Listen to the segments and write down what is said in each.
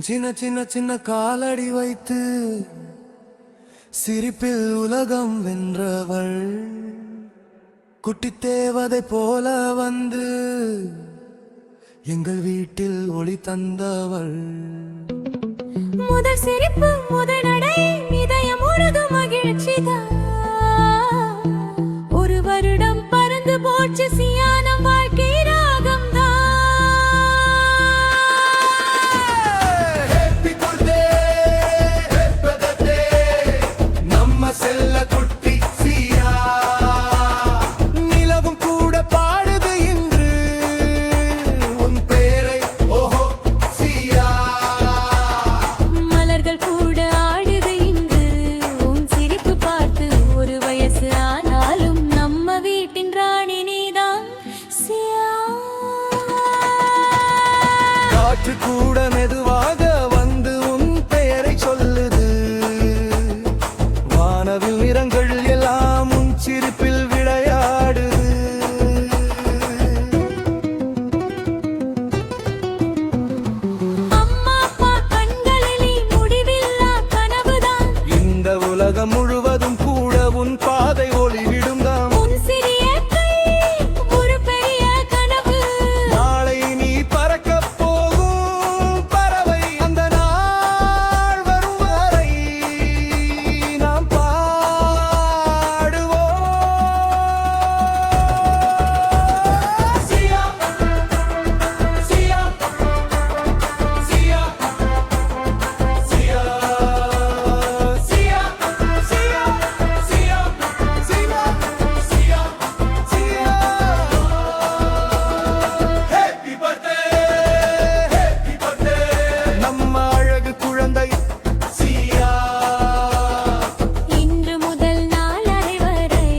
சின்ன சின்ன சின்ன காலடி வைத்து சிரிப்பில் உலகம் வென்றவள், குட்டி தேவதை போல வந்து எங்கள் வீட்டில் ஒளி தந்தவள். முதல் சிரிப்பு முதல் நடை இதயம் முழுதும் மகிழ்ச்சிதான். ஒரு வருடம் பறந்து போச்சு சியானம் வாழ்க்கை ராகம் தான். நம்ம செல்ல குட்டி சியா நிலவும் கூட பாடுது இன்று உன் பேரை. ஓஹோ சியா, மலர்கள் கூட ஆடுது இங்கு உன் சிரிப்பு பார்த்து. ஒரு வயசு ஆனாலும் நம்ம வீட்டின் ராணி நீதான் சியா. காற்று கூட மெதுவாக வந்து உன் பெயரை சொல்லுது. வானவில் நிறங்கள் எல்லாம் உன் சிரிப்பில் விளையாடுது. அம்மா அப்பா கண்களிலே முடிவில்லா கனவுதான். இந்த உலகம் முழுவதும் கூட உன் பாதை ஒளிவிடும் தான். உன் சிறிய கை ஒரு பெரிய கனவு. நாளை நீ பறக்கப் போகும் பறவை. அந்த நாள் வரும் வரை நாம் பாடுவோம். சியா சியா சியா சியா சியா சியா சியா சியா சியா சியா. ஹேப்பி பர்த்டே ஹேப்பி பர்த்டே நம்ம அழகு குழந்தை சியா. இன்று முதல் நாளை வரை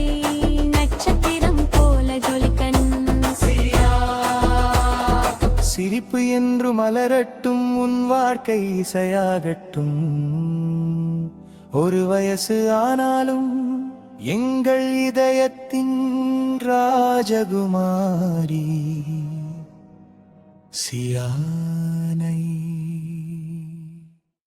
நட்சத்திரம் போல ஜொலிக்கணும் சியா. சிரிப்பு என்று மலரட்டும் உன் வாழ்க்கை இசையாகட்டும். ஒரு வயசு ஆனாலும் எங்கள் இதயத்தின் ராஜகுமாரி சியானை.